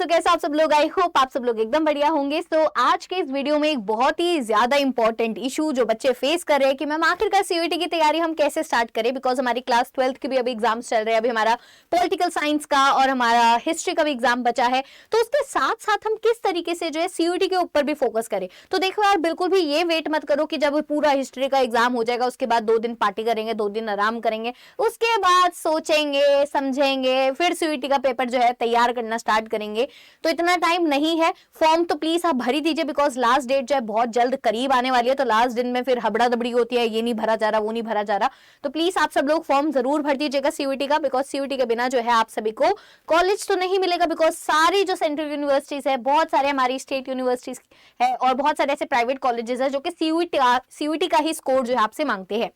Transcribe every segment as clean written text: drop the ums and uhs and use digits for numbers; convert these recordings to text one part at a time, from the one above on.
सो कैसे आप सब लोग, आई होप आप सब लोग एकदम बढ़िया होंगे। सो आज के इस वीडियो में एक बहुत ही ज्यादा इंपॉर्टेंट इशू जो बच्चे फेस कर रहे हैं कि मैम आखिरकार सीयूईटी की तैयारी हम कैसे स्टार्ट करें, बिकॉज हमारी क्लास 12th के भी अभी एग्जाम्स चल रहे हैं। अभी हमारा पॉलिटिकल साइंस का और हमारा हिस्ट्री का भी एग्जाम बचा है, तो उसके साथ साथ हम किस तरीके से जो है सीयूईटी के ऊपर भी फोकस करें। तो देखो यार, बिल्कुल भी ये वेट मत करो कि जब पूरा हिस्ट्री का एग्जाम हो जाएगा उसके बाद 2 दिन पार्टी करेंगे, 2 दिन आराम करेंगे, उसके बाद सोचेंगे समझेंगे, फिर सीयूईटी का पेपर जो है तैयार करना स्टार्ट करेंगे। तो इतना टाइम नहीं है। फॉर्म तो प्लीज आप भर ही दीजिए, बिकॉज लास्ट डेट जो है बहुत जल्द करीब आने वाली है। तो लास्ट दिन में फिर हबड़ा दबड़ी होती है, ये नहीं भरा जा रहा, वो नहीं भरा जा रहा। तो प्लीज आप सब लोग फॉर्म जरूर भर दीजिएगा सीयूईटी का, बिकॉज सीयूईटी के बिना जो है आप सभी को कॉलेज तो नहीं मिलेगा। बिकॉज सारी जो सेंट्रल यूनिवर्सिटीज है, बहुत सारे हमारी स्टेट यूनिवर्सिटीज है और बहुत सारे ऐसे प्राइवेट कॉलेजेस है जो कि सीयूईटी का ही स्कोर जो है आपसे मांगते हैं।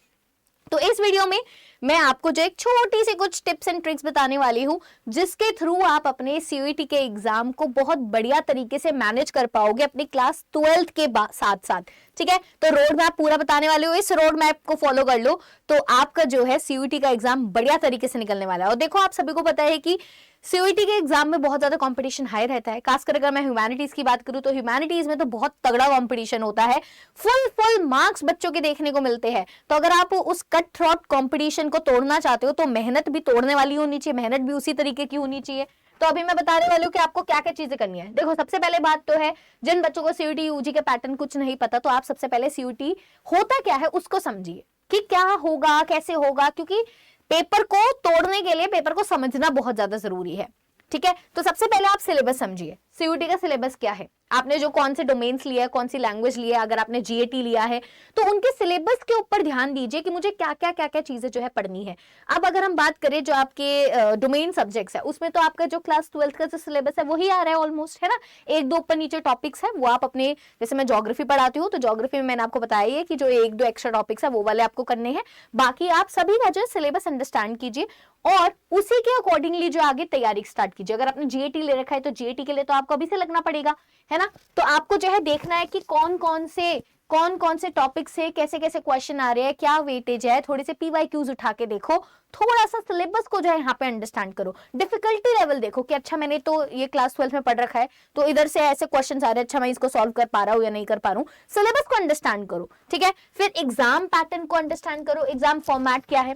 तो इस वीडियो में मैं आपको जो एक छोटी सी कुछ टिप्स एंड ट्रिक्स बताने वाली हूं, जिसके थ्रू आप अपने सीयूईटी के एग्जाम को बहुत बढ़िया तरीके से मैनेज कर पाओगे अपनी क्लास 12th के साथ साथ। ठीक है, तो रोड मैप पूरा बताने वाले हो, इस रोड मैप को फॉलो कर लो तो आपका जो है सीयूईटी का एग्जाम बढ़िया तरीके से निकलने वाला है। और देखो, आप सभी को पता है कि सीयूईटी के एग्जाम में बहुत ज्यादा कंपटीशन हाई रहता है। खासकर अगर मैं ह्यूमैनिटीज की बात करूं तो ह्यूमैनिटीज में तो बहुत तगड़ा कंपटीशन होता है, फुल मार्क्स बच्चों के देखने को मिलते हैं। तो अगर आप उस कट थ्रोट कंपटीशन को तोड़ना चाहते हो तो मेहनत भी तोड़ने वाली होनी चाहिए, मेहनत भी उसी तरीके की होनी चाहिए। तो अभी मैं बताने वाली हूँ कि आपको क्या क्या चीजें करनी है। देखो, सबसे पहले बात तो है, जिन बच्चों को सीयूईटी यूजी के पैटर्न कुछ नहीं पता, तो आप सबसे पहले सीयूईटी होता क्या है उसको समझिए कि क्या होगा, कैसे होगा, क्योंकि पेपर को तोड़ने के लिए पेपर को समझना बहुत ज्यादा जरूरी है। ठीक है, तो सबसे पहले आप सिलेबस समझिए। सीयूईटी का सिलेबस क्या है, आपने जो कौन से डोमेन्स लिया है, कौन सी लैंग्वेज लिया है, अगर आपने जीएटी लिया है तो उनके सिलेबस के ऊपर ध्यान दीजिए कि मुझे क्या क्या चीजें जो है पढ़नी है। अब अगर हम बात करें जो आपके डोमेन सब्जेक्ट्स है, उसमें तो आपका जो क्लास 12th का जो सिलेबस है वही आ रहा है ऑलमोस्ट, है ना। 1-2 ऊपर नीचे टॉपिक्स है, वो आप अपने, जैसे मैं ज्योग्राफी पढ़ाती हूँ तो ज्योग्राफी में मैंने आपको बताया है कि जो 1-2 एक्स्ट्रा टॉपिक्स है वो वाले आपको करने हैं। बाकी आप सभी का जो सिलेबस अंडरस्टैंड कीजिए और उसी के अकॉर्डिंगली जो आगे तैयारी स्टार्ट कीजिए। अगर आपने जीएटी ले रखा है तो जीएटी के लिए तो आपको अभी से लगना पड़ेगा, है ना। तो आपको जो है देखना है कि कौन कौन से टॉपिक से कैसे कैसे क्वेश्चन आ रहे हैं, क्या वेटेज है, थोड़े से पीवाईक्यूज उठा के देखो, थोड़ा सा सिलेबस को जो है यहाँ पे अंडरस्टैंड करो। डिफिकल्टी लेवल देखो कि अच्छा मैंने तो ये क्लास 12 में पढ़ रखा है तो इधर से ऐसे क्वेश्चन आ रहे हैं, अच्छा मैं इसको सॉल्व कर पा रहा हूँ या नहीं कर पा रहा हूँ। सिलेबस को अंडरस्टैंड करो, ठीक है। फिर एग्जाम पैटर्न को अंडरस्टैंड करो, एग्जाम फॉर्मेट क्या है,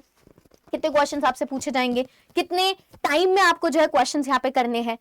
कितने क्वेश्चंस आपसे पूछे जाएंगे, कितने टाइम में आपको जो है क्वेश्चंस यहाँ पे करने हैं,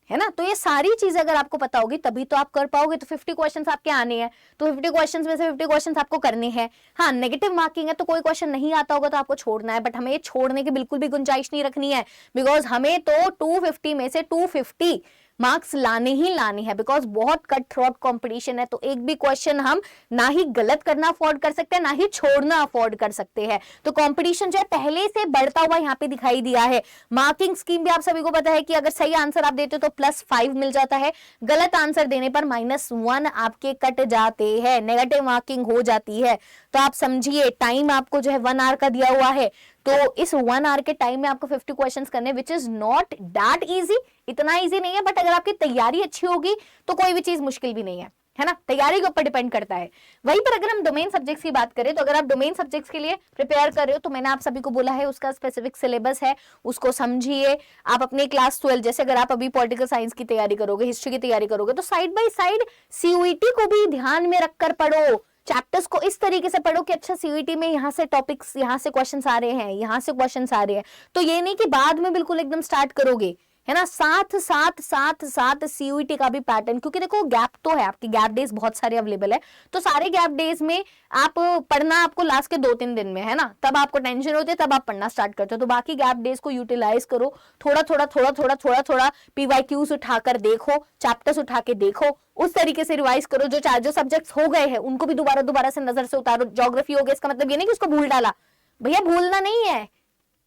है ना। तो ये सारी चीजें अगर आपको पता होगी तभी तो आप कर पाओगे। तो 50 क्वेश्चंस आपके आने हैं, तो 50 क्वेश्चंस में से 50 क्वेश्चंस आपको करने हैं। हाँ, नेगेटिव मार्किंग है तो कोई क्वेश्चन नहीं आता होगा तो आपको छोड़ना है, बट हमें छोड़ने की बिल्कुल भी गुंजाइश नहीं रखनी है, बिकॉज हमें तो 250 में से 250 मार्क्स लाने ही लाने हैं, बिकॉज बहुत कट थ्रोट कंपटीशन है। तो एक भी क्वेश्चन हम ना ही गलत करना अफोर्ड कर सकते हैं, ना ही छोड़ना अफोर्ड कर सकते हैं। तो कंपटीशन जो है पहले से बढ़ता हुआ यहाँ पे दिखाई दिया है। मार्किंग स्कीम भी आप सभी को पता है कि अगर सही आंसर आप देते हो तो +5 मिल जाता है, गलत आंसर देने पर -1 आपके कट जाते हैं, नेगेटिव मार्किंग हो जाती है। तो आप समझिए, टाइम आपको जो है 1 आवर का दिया हुआ है, तो इस 1 आवर के टाइम में आपको 50 क्वेश्चंस करने, which is not that easy, इतना इजी नहीं है। बट अगर आपकी तैयारी अच्छी होगी तो कोई भी चीज मुश्किल भी नहीं है ना। तैयारी के ऊपर डिपेंड करता है। वहीं पर अगर हम डोमेन सब्जेक्ट्स की बात करें तो अगर आप डोमेन सब्जेक्ट्स के लिए प्रिपेयर कर रहे हो तो मैंने आप सभी को बोला है उसका स्पेसिफिक सिलेबस है, उसको समझिए। आप अपने क्लास 12, जैसे अगर आप अभी पॉलिटिकल साइंस की तैयारी करोगे, हिस्ट्री की तैयारी करोगे, तो साइड बाय साइड सीयूईटी को भी ध्यान में रखकर पढ़ो। चैप्टर्स को इस तरीके से पढ़ो कि अच्छा सीयूईटी में यहाँ से टॉपिक्स, यहाँ से क्वेश्चंस आ रहे हैं, यहाँ से क्वेश्चंस आ रहे हैं। तो ये नहीं कि बाद में बिल्कुल एकदम स्टार्ट करोगे, है ना। साथ सीयूईटी का भी पैटर्न, क्योंकि देखो गैप तो है, आपके गैप डेज बहुत सारे अवेलेबल है। तो सारे गैप डेज में आप पढ़ना आपको लास्ट के 2-3 दिन में, है ना, तब आपको टेंशन होती है, तब आप पढ़ना स्टार्ट करते हो। तो बाकी गैप डेज को यूटिलाइज करो, थोड़ा पीवाईक्यूज उठाकर देखो, चैप्टर्स उठा के देखो, उस तरीके से रिवाइज करो। जो सब्जेक्ट्स हो गए हैं उनको भी दोबारा से नजर से उतारो। ज्योग्राफी हो गया, इसका मतलब ये नहीं कि उसको भूल डाला, भैया भूलना नहीं है।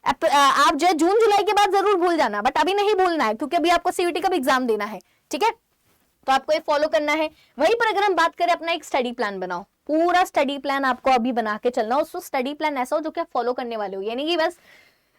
आप जो जून जुलाई के बाद जरूर भूल जाना, बट अभी नहीं भूलना है, क्योंकि अभी आपको सीयूईटी का भी एग्जाम देना है, ठीक है। तो आपको ये फॉलो करना है। वहीं पर अगर हम बात करें, अपना एक स्टडी प्लान बनाओ, पूरा स्टडी प्लान आपको अभी बना के चलना हो। उसको स्टडी प्लान ऐसा हो जो कि आप फॉलो करने वाले हो, यानी कि बस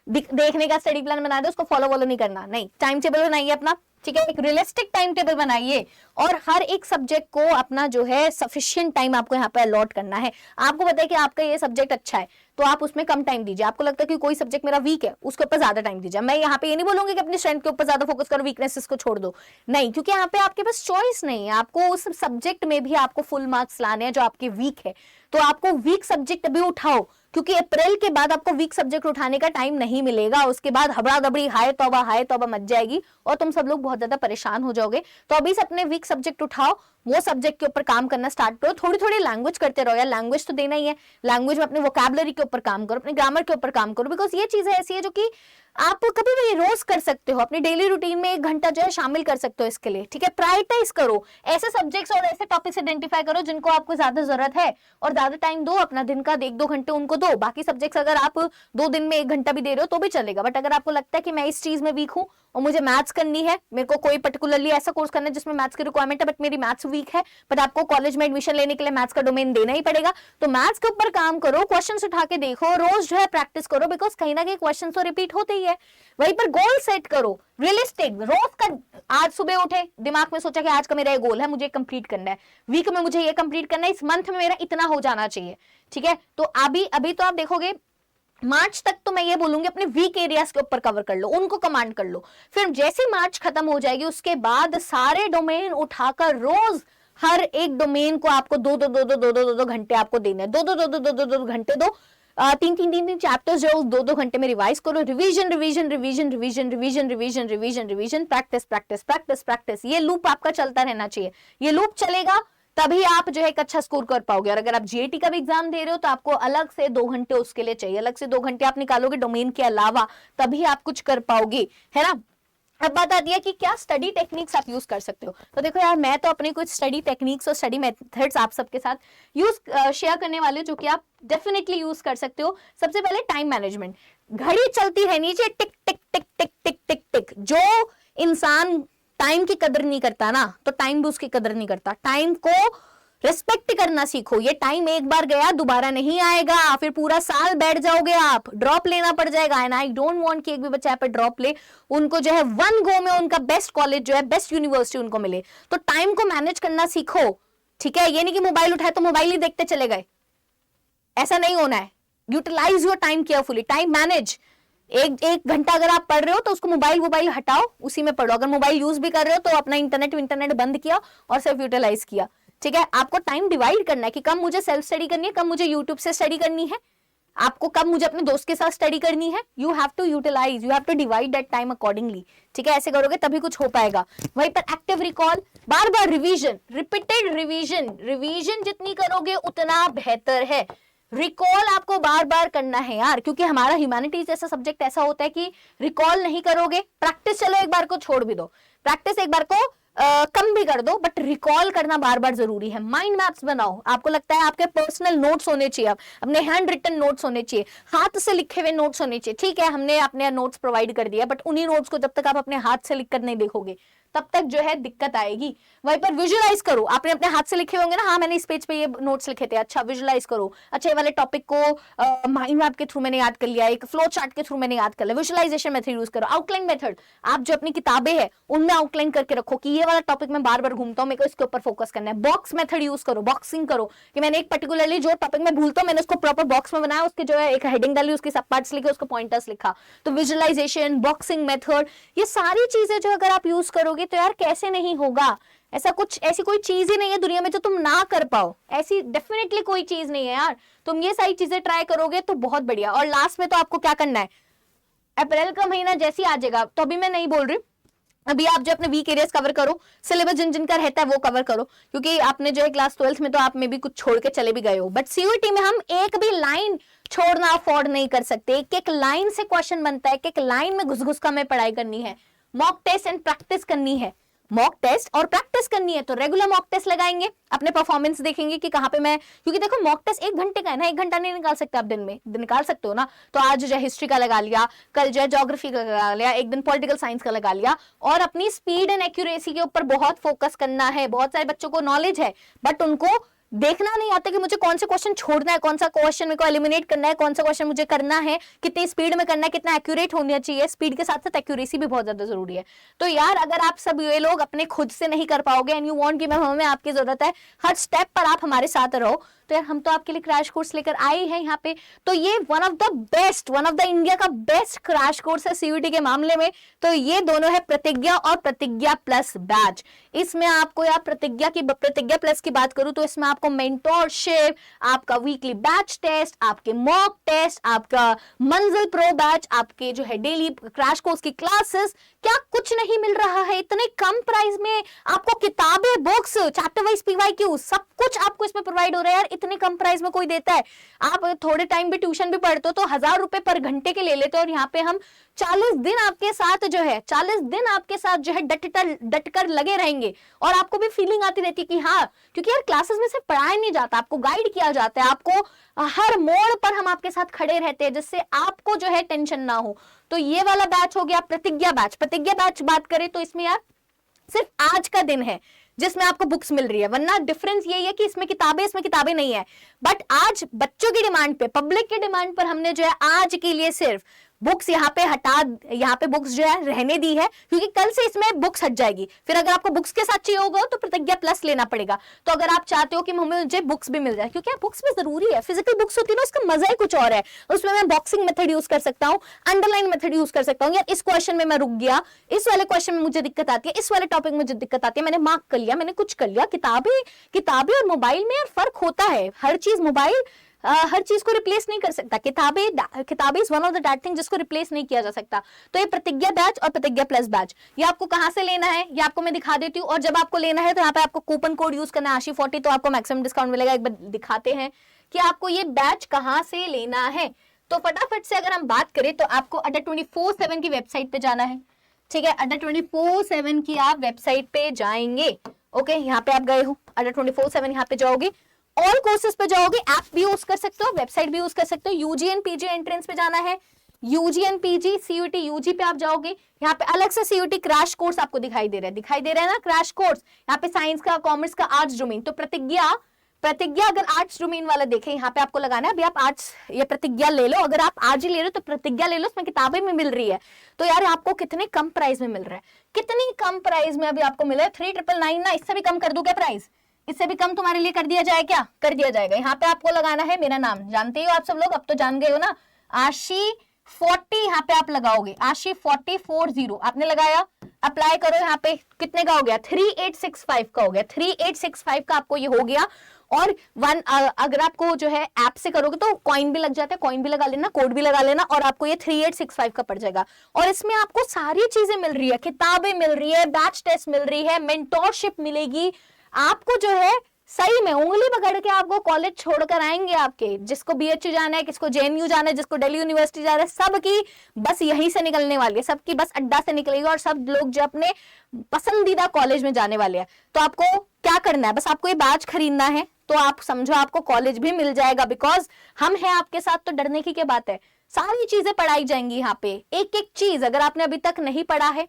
देखने का स्टडी प्लान बना दे, उसको फॉलो नहीं करना, नहीं। टाइम टेबल बनाइए अपना, ठीक है, एक रियलिस्टिक टाइम टेबल बनाइए और हर एक सब्जेक्ट को अपना जो है सफिशिएंट टाइम आपको यहाँ पे अलॉट करना है। आपको पता है कि आपका ये सब्जेक्ट अच्छा है तो आप उसमें कम टाइम दीजिए। आपको लगता है कि कोई सब्जेक्ट मेरा वीक है, उसके ऊपर ज्यादा टाइम दीजिए। मैं यहाँ पे ये नहीं बोलूंगी कि अपनी स्ट्रेंथ के ऊपर ज्यादा फोकस करो, वीकनेसेस को छोड़ दो, नहीं, क्योंकि यहाँ पे आपके पास चॉइस नहीं है। आपको उस सब्जेक्ट में भी आपको फुल मार्क्स लाने हैं जो आपके वीक है, तो आपको वीक सब्जेक्ट अभी उठाओ, क्योंकि अप्रैल के बाद आपको वीक सब्जेक्ट उठाने का टाइम नहीं मिलेगा। उसके बाद हबड़ा दबड़ी हाय तौबा मच जाएगी और तुम सब लोग बहुत ज्यादा परेशान हो जाओगे। तो अभी से अपने वीक सब्जेक्ट उठाओ, वो सब्जेक्ट के ऊपर काम करना स्टार्ट करो। थोड़ी थोड़ी लैंग्वेज करते रहो यार, लैंग्वेज तो देना ही है। लैंग्वेज में अपने वोकैबुलरी के ऊपर काम करो, अपने ग्रामर के ऊपर काम करो, बिकॉज ये चीजें ऐसी है जो कि आप कभी भी रोज कर सकते हो, अपनी डेली रूटीन में 1 घंटा जो है शामिल कर सकते हो इसके लिए, ठीक है। प्रायोरिटाइज करो, ऐसे सब्जेक्ट्स और ऐसे टॉपिक्स आइडेंटिफाई करो जिनको आपको ज्यादा जरूरत है और ज्यादा टाइम दो, अपना दिन का 1-2 घंटे उनको दो। बाकी सब्जेक्ट्स अगर आप 2 दिन में 1 घंटा भी दे रहे हो तो भी चलेगा, बट अगर आपको लगता है कि मैं इस चीज में वीक हूँ और मुझे मैथ्स करनी है, मेरे को कोई पर्टिकुलरली ऐसा कोर्स करना है जिसमें मैथ्स की रिक्वायरमेंट है बट मेरी मैथ्स वीक है, बट आपको कॉलेज में एडमिशन लेने के लिए मैथ्स का डोमेन देना ही पड़ेगा, तो मैथ्स के ऊपर काम करो, क्वेश्चंस उठा के देखो, रोज जो है प्रैक्टिस करो, बिकॉज कहीं ना कहीं क्वेश्चन तो रिपीट होते ही है। वहीं पर गोल सेट करो रियलिस्टिक, रोज का। आज सुबह उठे, दिमाग में सोचा कि आज का मेरा ये गोल है, मुझे कंप्लीट करना है, वीक में मुझे ये कंप्लीट करना है, इस मंथ में मेरा इतना हो जाना चाहिए, ठीक है। तो अभी तो आप देखोगे मार्च तक तो मैं ये बोलूंगी अपने वीक एरियाज के ऊपर कवर कर लो, उनको कमांड कर लो। फिर जैसे मार्च खत्म हो जाएगी उसके बाद सारे डोमेन उठाकर रोज हर एक डोमेन को आपको 2-2 घंटे आपको देने हैं, 2-2 घंटे दो, 3 चैप्टर्स जो 2-2 घंटे में रिवाइज करो। Revision revision revision revision revision revision revision revision, practice practice practice practice, ये लूप आपका चलता रहना चाहिए। ये लूप चलेगा तभी आप जो है एक अच्छा स्कोर कर पाओगे। और अगर आप जीएटी का भी एग्जाम दे रहे हो तो आपको अलग से 2 घंटे उसके लिए चाहिए, अलग से 2 घंटे आप निकालोगे डोमेन के अलावा, तभी आप कुछ कर पाओगे, है ना। अब बात आती है कि क्या स्टडी टेक्निक्स आप यूज कर सकते हो। तो देखो यार, मैं तो अपनी कुछ स्टडी टेक्निक्स और स्टडी मेथड्स आप सबके साथ शेयर करने वाले जो कि आप डेफिनेटली यूज कर सकते हो। सबसे पहले टाइम मैनेजमेंट, घड़ी चलती रहनी चाहिए, टिक टिक टिक टिक टिक टिक टिक। जो इंसान टाइम की कदर नहीं करता ना, तो टाइम भी उसकी कदर नहीं करता। टाइम को रिस्पेक्ट करना सीखो। ये टाइम एक बार गया दोबारा नहीं आएगा, फिर पूरा साल बैठ जाओगे आप, ड्रॉप लेना पड़ जाएगा। एंड आई डोंट वांट कि एक भी बच्चा पे ड्रॉप ले, उनको जो है 1 गो में उनका बेस्ट कॉलेज जो है, बेस्ट यूनिवर्सिटी उनको मिले। तो टाइम को मैनेज करना सीखो, ठीक है। ये नहीं कि मोबाइल उठाए तो मोबाइल ही देखते चले गए, ऐसा नहीं होना है। Utilize your time carefully, time manage. एक घंटा अगर आप पढ़ रहे हो तो उसको मोबाइल हटाओ, उसी में पढ़ो। अगर मोबाइल यूज भी कर रहे हो तो अपना इंटरनेट बंद किया और सिर्फ यूटिलाइज किया, ठीक है। आपको टाइम डिवाइड करना है कि कब मुझे सेल्फ स्टडी करनी है, कब मुझे यूट्यूब से स्टडी करनी है, आपको कब मुझे अपने दोस्त के साथ स्टडी करनी है। You have to utilize, you have to divide that time accordingly, ठीक है। ऐसे करोगे तभी कुछ हो पाएगा। वहीं पर एक्टिव रिकॉल, बार बार रिवीजन, रिपीटेड रिवीजन जितनी करोगे उतना बेहतर है। रिकॉल आपको बार बार करना है यार, क्योंकि हमारा ह्यूमैनिटीज जैसा सब्जेक्ट ऐसा होता है कि रिकॉल नहीं करोगे। प्रैक्टिस चलो एक बार को छोड़ भी दो, प्रैक्टिस एक बार को कम भी कर दो, बट रिकॉल करना बार बार जरूरी है। माइंड मैप्स बनाओ, आपको लगता है आपके पर्सनल नोट्स होने चाहिए, अपने हैंड रिटन नोट्स होने चाहिए, हाथ से लिखे हुए नोट्स होने चाहिए, ठीक है। हमने अपने नोट्स प्रोवाइड कर दिया, बट उन्हीं नोट्स को जब तक आप अपने हाथ से लिख कर नहीं देखोगे तब तक जो है दिक्कत आएगी। वहीं पर विजुअलाइज करो, आपने अपने हाथ से लिखे होंगे ना, हाँ मैंने इस पेज पे ये नोट्स लिखे थे, अच्छा विजुअलाइज करो, अच्छा ये वाले टॉपिक को माइंड मैप के थ्रू मैंने याद कर लिया, एक फ्लो चार्ट के थ्रू मैंने याद कर लिया। विजुअलाइजेशन मेथड यूज करो। आउटलाइन मेथड, आप जो अपनी किताबें हैं उनमें आउटलाइन करके रखो कि ये वाला टॉपिक मैं बार बार घूमता हूँ, मेरे को इसके ऊपर फोकस करना है। बॉक्स मेथड यूज करो, बॉक्सिंग करो कि मैंने एक पर्टिकुलरली जो टॉपिक में भूलता हूँ मैंने उसको प्रॉपर बॉक्स में बनाया, उसके जो है एक हेडिंग डाली, उसके सब पार्ट्स लिखे, उसको पॉइंटर्स लिखा। तो विजुअलाइजेशन, बॉक्सिंग मेथड, ये सारी चीजें जो अगर आप यूज करोगे तो यार कैसे नहीं होगा। ऐसी कोई चीज ही नहीं है दुनिया में जो तुम ना कर पाओ, ऐसी डेफिनेटली कोई चीज नहीं है यार। तुम ये सारी चीजें ट्राई करोगे तो बहुत बढ़िया। और लास्ट में तो आपको क्या करना है, अप्रैल का महीना जैसे ही आ जाएगा, तो अभी मैं नहीं बोल रही, अभी आप जो अपने वीक एरियाज कवर करो, सिलेबस जिनका रहता है वो कवर करो, क्योंकि आपने जो है क्लास 12th में तो आप में भी कुछ छोड़ के चले भी गए हो, बट सीयूईटी में हम एक भी लाइन छोड़ना अफोर्ड नहीं कर सकते। एक एक लाइन से क्वेश्चन बनता है, एक एक लाइन में घुस का हमें पढ़ाई करनी है, मॉक टेस्ट एंड प्रैक्टिस करनी है, मॉक टेस्ट और प्रैक्टिस करनी है। तो रेगुलर मॉक टेस्ट लगाएंगे, अपने परफॉर्मेंस देखेंगे कि कहां पे मैं, क्योंकि देखो मॉक टेस्ट 1 घंटे का है ना, 1 घंटा नहीं निकाल सकते आप दिन में, निकाल सकते हो ना। तो आज जो है हिस्ट्री का लगा लिया, कल जो है ज्योग्राफी का लगा लिया, एक दिन पॉलिटिकल साइंस का लगा लिया, और अपनी स्पीड एंड एक्यूरेसी के ऊपर बहुत फोकस करना है। बहुत सारे बच्चों को नॉलेज है बट उनको देखना नहीं आता कि मुझे कौन से क्वेश्चन छोड़ना है, कौन सा क्वेश्चन मेरे को एलिमिनेट करना है, कौन सा क्वेश्चन मुझे करना है, कितनी स्पीड में करना है, कितना एक्यूरेट होना चाहिए। स्पीड के साथ साथ एक्यूरेसी भी बहुत ज्यादा जरूरी है। तो यार अगर आप सब ये लोग अपने खुद से नहीं कर पाओगे एंड यू वांट कि मैं हमें आपकी जरूरत है, हर स्टेप पर आप हमारे साथ रहो, तो यार हम तो आपके लिए क्रैश कोर्स लेकर आए हैं यहाँ पे। तो ये वन ऑफ द इंडिया का बेस्ट क्रैश कोर्स है सीयूईटी के मामले में। तो ये दोनों है प्रतिज्ञा और प्रतिज्ञा प्लस बैच। इसमें आपको यार प्रतिज्ञा प्लस की बात करूं तो इसमें आपको मेंटोरशिप, आपका वीकली बैच टेस्ट, आपके मॉक टेस्ट, आपका मंजिल प्रो बैच, आपके जो है डेली क्रैश कोर्स की क्लासेस, क्या कुछ नहीं मिल रहा है इतने कम प्राइस में? आपको किताबें, बुक्स, चैप्टर वाइज पीवाईक्यू सब कुछ आपको इसमें प्रोवाइड हो रहा है यार। इतने कम प्राइस में कोई देता है? आप थोड़े टाइम भी ट्यूशन भी पढ़ते हो तो 1000 रुपए पर घंटे के ले लेते हो, और यहाँ पे हम 40 दिन आपके साथ जो है 40 दिन आपके साथ जो है डटकर लगे रहेंगे। और आपको भी फीलिंग आती रहती है कि हाँ, क्योंकि यार क्लासेस में से पढ़ाया नहीं जाता, आपको गाइड किया जाता है, आपको हर मोड़ पर हम आपके साथ खड़े रहते हैं जिससे आपको जो है टेंशन ना हो। तो ये वाला बैच हो गया प्रतिज्ञा बैच। प्रतिज्ञा बैच बात करें तो इसमें यार सिर्फ आज का दिन है जिसमें आपको बुक्स मिल रही है, वरना डिफरेंस यही है कि इसमें किताबें नहीं है। बट आज बच्चों की डिमांड पे, पब्लिक की डिमांड पर हमने जो है आज के लिए सिर्फ बुक्स यहाँ पे बुक्स जो है रहने दी है, क्योंकि कल से इसमें बुक्स हट जाएगी। फिर अगर आपको बुक्स के साथ चाहिए होगा तो प्रतिज्ञा प्लस लेना पड़ेगा। तो अगर आप चाहते हो कि मुझे बुक्स भी मिल जाए, क्योंकि बुक्स भी जरूरी है, फिजिकल बुक्स होती है ना, उसका मजा ही कुछ और है। उसमें मैं बॉक्सिंग मेथड यूज कर सकता हूँ, अंडरलाइन मेथड यूज कर सकता हूँ। यार इस क्वेश्चन में मैं रुक गया, इस वाले क्वेश्चन में मुझे दिक्कत आती है, इस वाले टॉपिक में मुझे दिक्कत आती है, मैंने मार्क कर लिया, मैंने कुछ कर लिया। किताबें और मोबाइल में यार फर्क होता है। हर चीज मोबाइल हर चीज को रिप्लेस नहीं कर सकता। किताबें is one of the that thing जिसको रिप्लेस नहीं किया जा सकता। तो ये प्रतिज्ञा बैच और प्रतिज्ञा प्लस बैच, ये आपको कहां से लेना है ये आपको मैं दिखा देती हूँ। और जब आपको लेना है तो यहाँ पे आपको कूपन कोड यूज करना है ASHI40, तो आपको मैक्सिमम डिस्काउंट मिलेगा। एक बार दिखाते हैं कि आपको ये बैच कहां से लेना है। तो फटाफट से अगर हम बात करें तो आपको अड्डा 24/7 की वेबसाइट पे जाना है। ठीक है, अड्डा 24/7 की आप वेबसाइट पे जाएंगे। ओके, यहाँ पे आप गए हो, अड्डा 24/7 यहाँ पे जाओगे, ऑल कोर्सेज पे जाओगे, ऐप भी यूज कर सकते हो, वेबसाइट भी यूज कर सकते हो। यूजी एंड पीजी एंट्रेंस पे जाना है, UG and PG CUET UG पे आप जाओगे। यहाँ पे अलग से सीयूटी क्रैश कोर्स आपको दिखाई दे रहा है ना, क्रैश कोर्स। यहाँ पे साइंस का, कॉमर्स का, आर्ट्स डोमेन। तो प्रतिज्ञा अगर आर्ट्स डोमेन वाला देखें, यहाँ पे आपको लगाना है। अभी आप आर्ट्स ये प्रतिज्ञा ले लो, अगर आप आज ही ले लो तो प्रतिज्ञा ले लो, उसमें किताबें में मिल रही है। तो यार आपको कितने कम प्राइस में मिल रहा है, कितनी कम प्राइस में अभी आपको मिला है 3999 ना। इससे भी कम कर दूं क्या प्राइस? इससे भी कम तुम्हारे लिए कर दिया जाए क्या? कर दिया जाएगा। यहाँ पे आपको लगाना है मेरा नाम, जानते हो आप सब लोग, अब तो जान गए हो ना, ASHI40 यहाँ पे आप लगाओगे, ASHI40 आपने लगाया, अप्लाई करो। यहाँ पे कितने का हो गया? 3865 का हो गया, 3865 का आपको ये हो गया। और अगर आपको जो है ऐप से करोगे तो कॉइन भी लग जाता है, कॉइन भी लगा लेना, कोड भी लगा लेना, और आपको ये 3865 का पड़ जाएगा। और इसमें आपको सारी चीजें मिल रही है, किताबें मिल रही है, बैच टेस्ट मिल रही है, मेंटोरशिप मिलेगी आपको, जो है सही में उंगली पकड़ के आपको कॉलेज छोड़कर आएंगे आपके। जिसको BHU जाना है, किसको JNU जाना है, जिसको दिल्ली यूनिवर्सिटी जाना है, सबकी बस यहीं से निकलने वाली है, सबकी बस अड्डा से निकलेगी, और सब लोग जो अपने पसंदीदा कॉलेज में जाने वाले हैं। तो आपको क्या करना है, बस आपको ये बैच खरीदना है, तो आप समझो आपको कॉलेज भी मिल जाएगा, बिकॉज हम हैं आपके साथ। तो डरने की क्या बात है, सारी चीजें पढ़ाई जाएंगी यहाँ पे, एक एक चीज। अगर आपने अभी तक नहीं पढ़ा है,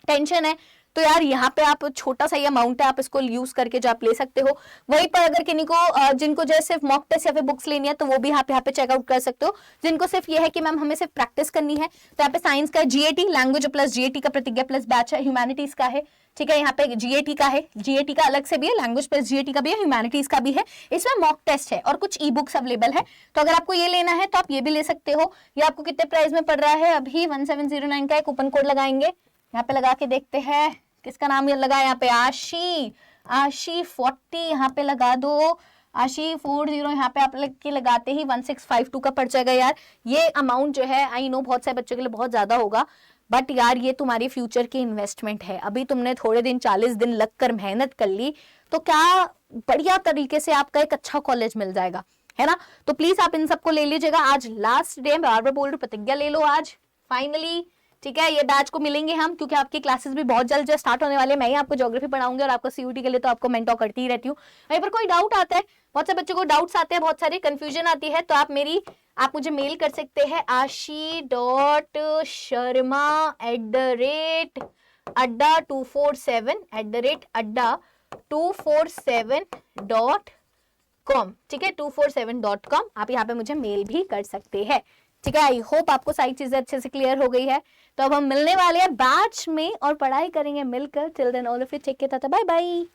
टेंशन है, तो यार यहाँ पे आप छोटा सा ही अमाउंट है, आप इसको यूज करके जो आप ले सकते हो। वहीं पर अगर किन्हीं को जिनको जो है सिर्फ मॉक टेस्ट या फिर बुक्स लेनी है, तो वो भी यहाँ पे चेकआउट कर सकते हो। जिनको सिर्फ ये है कि मैम हमें सिर्फ प्रैक्टिस करनी है, तो यहाँ पे साइंस का GAT, लैंग्वेज प्लस GAT का प्रतिज्ञा प्लस बैच है, ह्यूमैनिटीज का है। ठीक है, यहाँ पे GAT का है, GAT का अलग से भी है, लैंग्वेज प्लस GAT का भी है, ह्यूमैनिटीज का भी है। इसमें मॉक टेस्ट है और कुछ ई-बुक्स अवेलेबल है। तो अगर आपको ये लेना है तो आप ये भी ले सकते हो। ये आपको कितने प्राइस में पड़ रहा है? अभी 1709 का कूपन कोड लगाएंगे, यहाँ पे लगा के देखते हैं किसका नाम ये लगा, यहाँ पे ASHI40 यहाँ पे लगा दो, ASHI40 यहाँ पे आप के लगाते ही 1652 का पड़ जाएगा। यार ये अमाउंट जो है, आई नो बहुत सारे बच्चों के लिए बहुत ज्यादा होगा, बट यार ये तुम्हारी फ्यूचर की इन्वेस्टमेंट है। अभी तुमने थोड़े दिन 40 दिन लगकर मेहनत कर ली, तो क्या बढ़िया तरीके से आपका एक अच्छा कॉलेज मिल जाएगा, है ना। तो प्लीज आप इन सबको ले लीजिएगा, आज लास्ट डे, बार बार बोल रही हूँ, प्रतिज्ञा ले लो आज फाइनली। ठीक है, ये बैच को मिलेंगे हम, क्योंकि आपकी क्लासेस भी बहुत जल्द स्टार्ट होने वाले हैं। मैं ही आपको ज्योग्राफी पढ़ाऊंगी और आपको CUT के लिए तो आपको मेंटोर करती ही रहती हूँ। वहीं पर कोई डाउट आता है, बहुत से बच्चों को डाउट्स आते हैं, बहुत सारी कंफ्यूजन आती है, तो आप मुझे मेल कर सकते हैं ashi.sharma@adda247@adda247.com। ठीक है, 247.com आप यहाँ पे मुझे मेल भी कर सकते हैं। ठीक है, आई होप आपको सारी चीजें अच्छे से क्लियर हो गई है। तो अब हम मिलने वाले हैं बैच में और पढ़ाई करेंगे मिलकर। Till then all of you take care, tata bye bye.